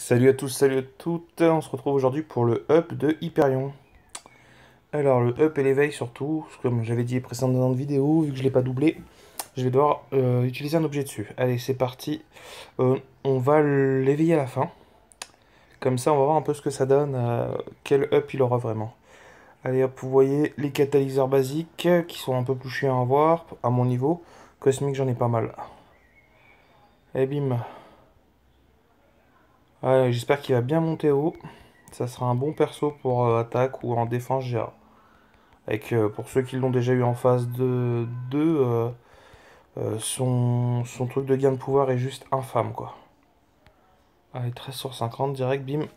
Salut à tous, salut à toutes, on se retrouve aujourd'hui pour le up de Hyperion. Alors le up et l'éveil surtout, comme j'avais dit précédemment dans vidéo, vu que je l'ai pas doublé, je vais devoir utiliser un objet dessus. Allez c'est parti. On va l'éveiller à la fin, comme ça on va voir un peu ce que ça donne, quel up il aura vraiment. Allez hop, vous voyez les catalyseurs basiques qui sont un peu plus chiants à voir à mon niveau. Cosmique j'en ai pas mal. Et bim. Allez, j'espère qu'il va bien monter haut. Ça sera un bon perso pour attaque ou en défense GA. Avec, pour ceux qui l'ont déjà eu en phase de 2, son truc de gain de pouvoir est juste infâme, quoi. Allez, 13 sur 50, direct, bim.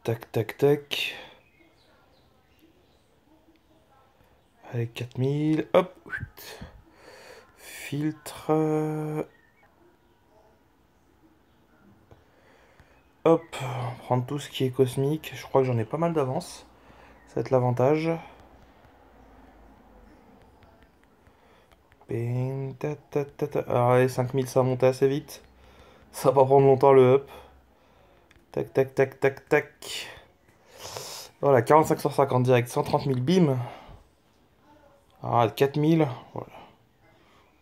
Tac, tac, tac. Allez, 4000, hop. Filtre. Hop, on va prendre tout ce qui est cosmique. Je crois que j'en ai pas mal d'avance. Ça va être l'avantage. Bing, ta, ta, ta, ta. Alors, allez, 5000, ça va monter assez vite. Ça va pas prendre longtemps le up. Tac, tac, tac, tac, tac. Voilà, 45 sur 50 direct, 130 000, bim. Ah, 4000. Voilà.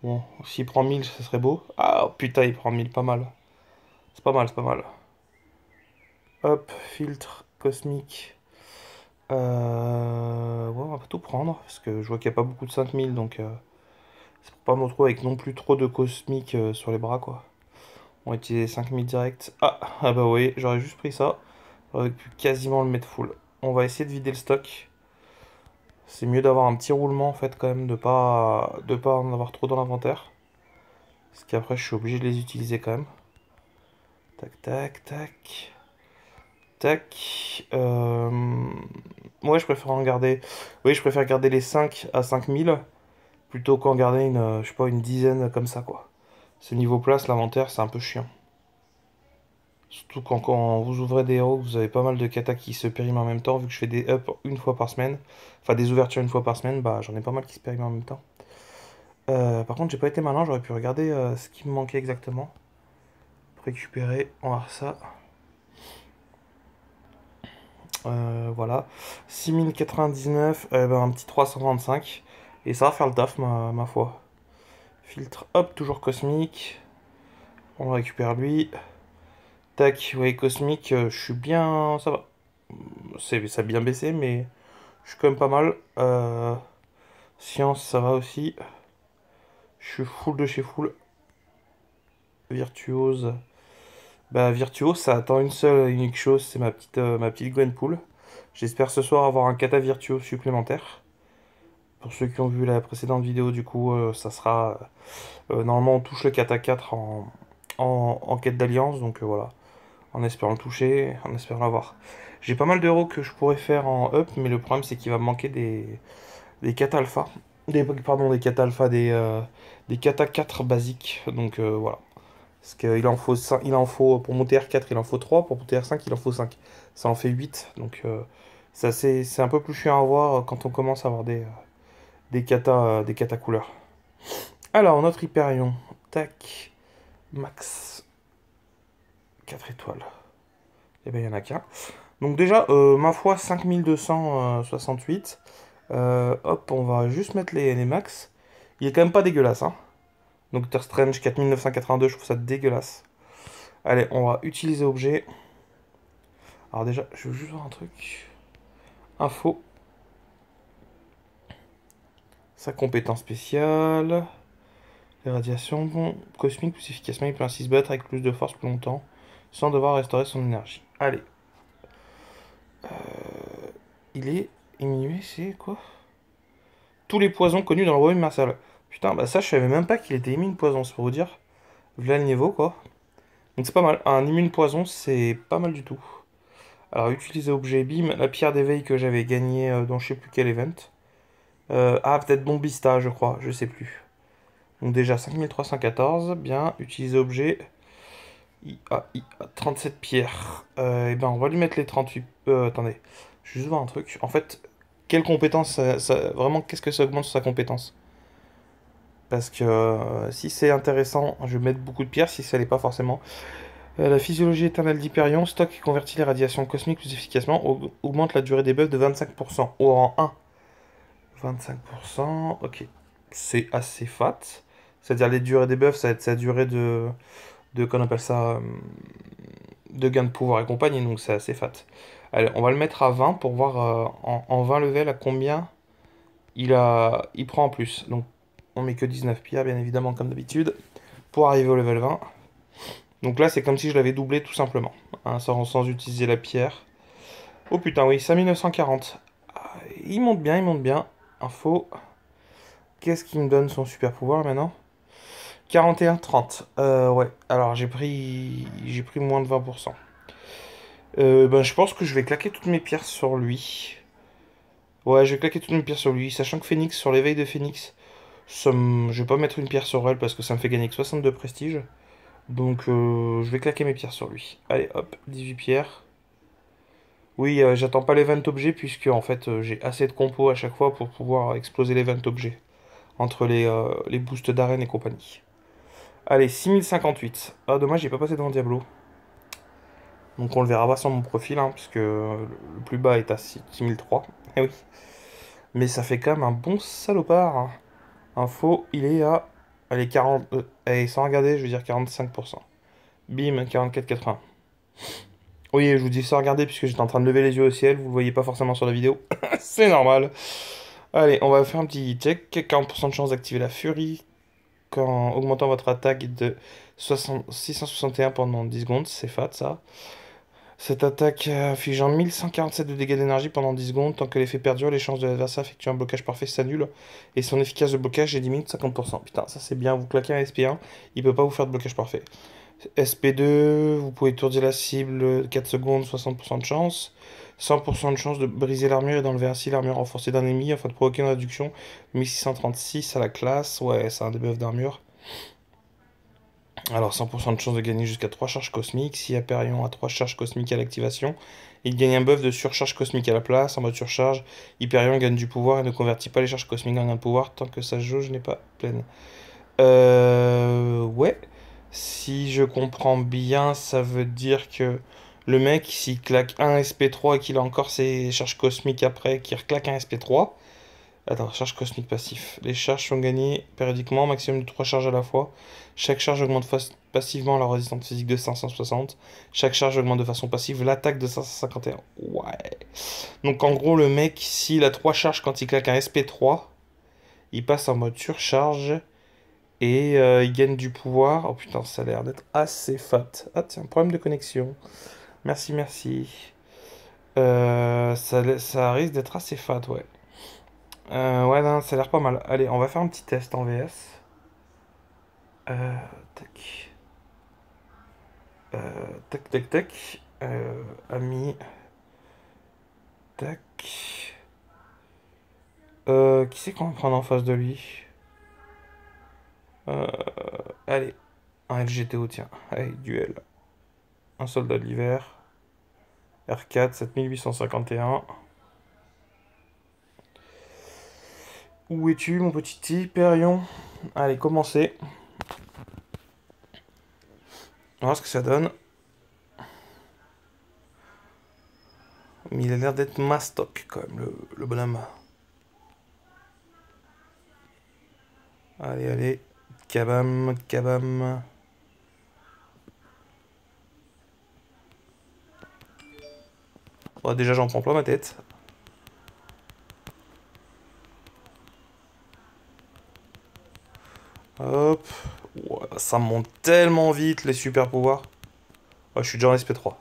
Bon, s'il prend 1000, ce serait beau. Ah, putain, il prend 1000, pas mal. C'est pas mal, c'est pas mal. Hop, filtre cosmique. Ouais, on va tout prendre, parce que je vois qu'il n'y a pas beaucoup de 5000, donc c'est pour pas me retrouver avec non plus trop de cosmique sur les bras, quoi. On va utiliser 5000 direct. Ah bah oui, j'aurais juste pris ça. J'aurais pu quasiment le mettre full. On va essayer de vider le stock. C'est mieux d'avoir un petit roulement en fait quand même, de pas en avoir trop dans l'inventaire. Parce qu'après je suis obligé de les utiliser quand même. Tac, tac, tac. Tac. Ouais, je préfère en garder. Oui, je préfère garder les 5 à 5000 plutôt qu'en garder une, je sais pas, une dizaine comme ça quoi. Ce niveau place, l'inventaire, c'est un peu chiant. Surtout quand vous ouvrez des héros, vous avez pas mal de katas qui se périment en même temps, vu que je fais des ups une fois par semaine, enfin des ouvertures une fois par semaine, bah j'en ai pas mal qui se périment en même temps. Par contre, j'ai pas été malin, j'aurais pu regarder ce qui me manquait exactement. Pour récupérer, on va voir ça. Voilà. 6099, ben, un petit 325. Et ça va faire le taf, ma foi. Filtre, hop, toujours cosmique. On récupère lui. Tac, vous voyez, cosmique, je suis bien. Ça va. Ça a bien baissé, mais je suis quand même pas mal. Science, ça va aussi. Je suis full de chez full. Virtuose. Bah, Virtuose, ça attend une seule et unique chose, c'est ma petite Gwenpool. J'espère ce soir avoir un kata Virtuose supplémentaire. Pour ceux qui ont vu la précédente vidéo, du coup, ça sera. Normalement, on touche le kata 4 en quête d'alliance, donc voilà. En espérant le toucher, en espérant l'avoir. J'ai pas mal d'euros que je pourrais faire en up, mais le problème c'est qu'il va me manquer des kata alpha. Pardon, des kata alpha, des kata 4 basiques. Donc voilà. Parce qu'il en faut 5, pour monter R4, il en faut 3, pour monter R5, il en faut 5. Ça en fait 8, donc ça c'est un peu plus chiant à voir quand on commence à avoir des kata couleurs. Alors, notre Hyperion, tac, max, 4 étoiles. Et bien, il n'y en a qu'un. Donc déjà, ma foi, 5268. Hop, on va juste mettre les max. Il est quand même pas dégueulasse, hein. Doctor Strange 4982, je trouve ça dégueulasse. Allez, on va utiliser objet. Alors déjà, je veux juste voir un truc. Info. Sa compétence spéciale. Les radiations cosmiques plus efficacement, il peut ainsi se battre avec plus de force plus longtemps, sans devoir restaurer son énergie. Allez. Il est diminué, c'est quoi? Tous les poisons connus dans le royaume martial. Putain, bah ça, je savais même pas qu'il était immune poison, c'est pour vous dire. Voilà le niveau, quoi. Donc c'est pas mal. Un immune poison, c'est pas mal du tout. Alors, utiliser objet, bim, la pierre d'éveil que j'avais gagnée dans je sais plus quel event. Peut-être Bombista, je crois, je sais plus. Donc déjà, 5314, bien. Utiliser objet. 37 pierres. Et ben, on va lui mettre les 38. Attendez, je vais juste voir un truc. En fait, quelle compétence vraiment, qu'est-ce que ça augmente sur sa compétence? Parce que si c'est intéressant, je vais mettre beaucoup de pierres. Si ça l'est pas forcément. La physiologie éternelle d'Hyperion, stock et convertit les radiations cosmiques plus efficacement, augmente la durée des buffs de 25%. Au rang 1, 25%, ok. C'est assez fat. C'est-à-dire les durées des buffs, ça va être sa durée qu'on appelle ça, de gain de pouvoir et compagnie, donc c'est assez fat. Allez, on va le mettre à 20 pour voir en 20 levels à combien il prend en plus. Donc on met que 19 pierres, bien évidemment, comme d'habitude, pour arriver au level 20. Donc là, c'est comme si je l'avais doublé tout simplement, hein, sans utiliser la pierre. Oh putain, oui, 5940. Ah, il monte bien, il monte bien. Info. Qu'est-ce qui me donne son super pouvoir maintenant? 41-30. Ouais, alors j'ai pris moins de 20%. Ben, je pense que je vais claquer toutes mes pierres sur lui. Ouais, je vais claquer toutes mes pierres sur lui, sachant que Phoenix, sur l'éveil de Phoenix, je vais pas mettre une pierre sur elle parce que ça me fait gagner que 62 prestige. Donc je vais claquer mes pierres sur lui. Allez, hop, 18 pierres. Oui, j'attends pas l'event objet puisque en fait j'ai assez de compos à chaque fois pour pouvoir exploser l'event objet entre les boosts d'arène et compagnie. Allez, 6058. Ah, dommage, j'ai pas passé devant Diablo. Donc on le verra pas sur mon profil, hein, puisque le plus bas est à 6003. Eh oui. Mais ça fait quand même un bon salopard, hein. Info, il est à... Allez, 40... allez, sans regarder, je veux dire 45%. Bim, 44,80. Oui, je vous dis sans regarder puisque j'étais en train de lever les yeux au ciel, vous le voyez pas forcément sur la vidéo. C'est normal. Allez, on va faire un petit check. 40% de chance d'activer la furie quand augmentant votre attaque de 661 pendant 10 secondes. C'est fat ça. Cette attaque infligeant 1147 de dégâts d'énergie pendant 10 secondes. Tant que l'effet perdure, les chances de l'adversaire effectuer un blocage parfait s'annulent. Et son efficace de blocage est diminué de 50%. Putain, ça c'est bien. Vous claquez un SP1, il peut pas vous faire de blocage parfait. SP2, vous pouvez étourdir la cible 4 secondes, 60% de chance. 100% de chance de briser l'armure et d'enlever ainsi l'armure renforcée d'un ennemi afin de provoquer une réduction 1636 à la classe. Ouais, c'est un debuff d'armure. Alors 100% de chance de gagner jusqu'à 3 charges cosmiques. Si Hyperion a 3 charges cosmiques à l'activation, il gagne un buff de surcharge cosmique à la place. En mode surcharge, Hyperion gagne du pouvoir et ne convertit pas les charges cosmiques en gain de pouvoir tant que sa jauge n'est pas pleine. Ouais. Si je comprends bien, ça veut dire que le mec, s'il claque un SP3 et qu'il a encore ses charges cosmiques après, qu'il reclaque un SP3. Attends, charge cosmique passif. Les charges sont gagnées périodiquement, maximum de 3 charges à la fois. Chaque charge augmente passivement la résistance physique de 560. Chaque charge augmente de façon passive l'attaque de 551. Ouais. Donc en gros, le mec, s'il a 3 charges quand il claque un SP3, il passe en mode surcharge. Et il gagne du pouvoir. Oh putain, ça a l'air d'être assez fat. Ah tiens, problème de connexion. Merci, merci. Ça risque d'être assez fat, ouais. Ouais, non, ça a l'air pas mal. Allez, on va faire un petit test en VS. Tac. Tac, tac, tac. Ami. Tac. Qui c'est qu'on va prendre en face de lui? Euh, Allez, un LGTO, tiens. Allez, duel. Un soldat de l'hiver. R4, 7851. Où es-tu, mon petit Hyperion? Allez, commencez. On va voir ce que ça donne. Mais il a l'air d'être mastoc, quand même, le bonhomme. Allez, allez. Kabam, kabam. Bon, déjà, j'en prends plein ma tête. Hop. Ouais, ça monte tellement vite, les super pouvoirs. Ouais, je suis déjà en SP3.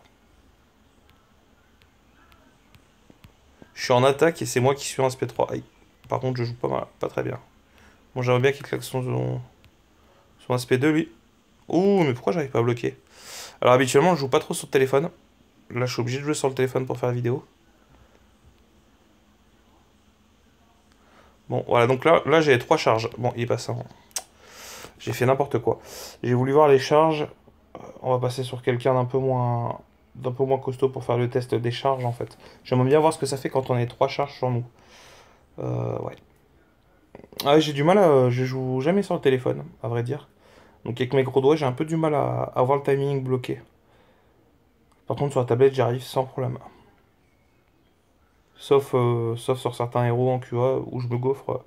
Je suis en attaque et c'est moi qui suis en SP3. Aïe. Par contre, je joue pas mal, pas très bien. Bon, j'aimerais bien qu'il claque son SP2, lui. Ouh, mais pourquoi j'arrive pas à bloquer? Alors, habituellement, je joue pas trop sur le téléphone. Là, je suis obligé de jouer sur le téléphone pour faire la vidéo. Bon, voilà, donc là j'ai 3 charges. Bon, il est passé en... J'ai fait n'importe quoi. J'ai voulu voir les charges. On va passer sur quelqu'un d'un peu moins costaud pour faire le test des charges, en fait. J'aimerais bien voir ce que ça fait quand on a 3 charges sur nous. Ouais. Ah, j'ai du mal à... Je joue jamais sur le téléphone, à vrai dire. Donc avec mes gros doigts, j'ai un peu du mal à avoir le timing bloqué. Par contre, sur la tablette, j'arrive sans problème. Sauf sur certains héros en QA où je me gaufre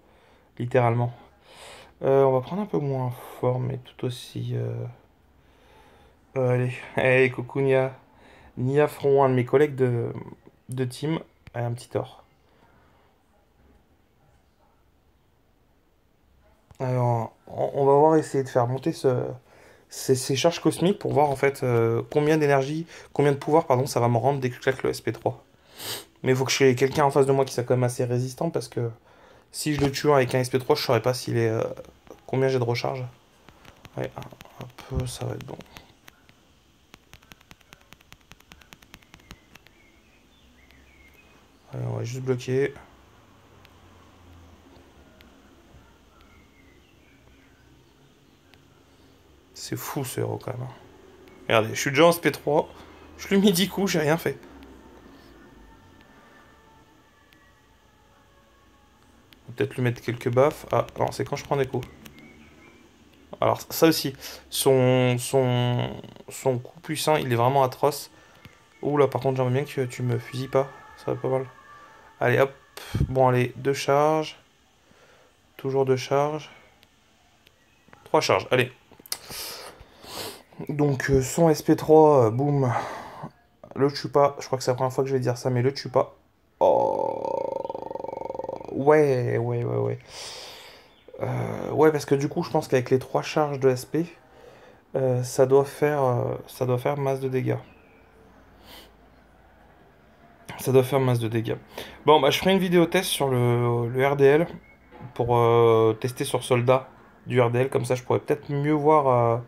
littéralement. On va prendre un peu moins fort, mais tout aussi... allez, hey, coucou Nia. Nia Front, un de mes collègues de team, a un petit tort. Alors, on va voir essayer de faire monter ces charges cosmiques pour voir en fait combien d'énergie, combien de pouvoir, pardon, ça va me rendre dès que je claque le SP3. Mais il faut que j'ai quelqu'un en face de moi qui soit quand même assez résistant parce que si je le tue avec un SP3, je saurais pas s'il est combien j'ai de recharge. Ouais, un peu, ça va être bon. Allez, on va juste bloquer. C'est fou ce héros quand même. Regardez, je suis déjà en SP3. Je lui ai mis 10 coups, j'ai rien fait. On va peut-être lui mettre quelques baffes. Ah, non, c'est quand je prends des coups. Alors, ça aussi. Son coup puissant, il est vraiment atroce. Ouh là, par contre, j'aimerais bien que tu me fusilles pas. Ça va être pas mal. Allez, hop. Bon, allez, 2 charges. Toujours 2 charges. 3 charges, allez. Donc, son SP3, boum. Le tue pas. Je crois que c'est la première fois que je vais dire ça, mais le tue pas. Oh. Ouais, ouais, ouais, ouais. Ouais, parce que du coup, je pense qu'avec les 3 charges de SP, ça doit faire masse de dégâts. Ça doit faire masse de dégâts. Bon, bah, je ferai une vidéo test sur le RDL pour tester sur soldat du RDL. Comme ça, je pourrais peut-être mieux voir.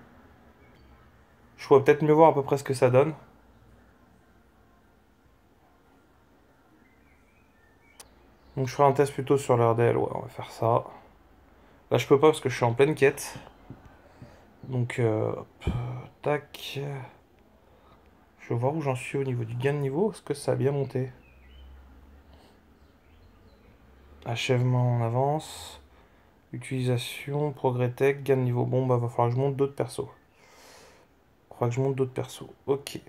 Je pourrais peut-être mieux voir à peu près ce que ça donne. Donc, je ferai un test plutôt sur le RDL. Ouais, on va faire ça. Là, je peux pas parce que je suis en pleine quête. Donc, hop, tac. Je vais voir où j'en suis au niveau du gain de niveau. Est-ce que ça a bien monté? Achèvement en avance. Utilisation, progrès tech, gain de niveau. Bon, bah, va falloir que je monte d'autres persos. Faudra que je monte d'autres persos. Ok.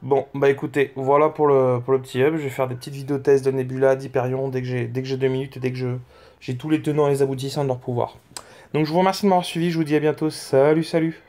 Bon, bah écoutez, voilà pour le petit hub. Je vais faire des petites vidéos tests de Nebula, d'Hyperion dès que j'ai 2 minutes et dès que j'ai tous les tenants et les aboutissants de leur pouvoir. Donc je vous remercie de m'avoir suivi. Je vous dis à bientôt. Salut, salut.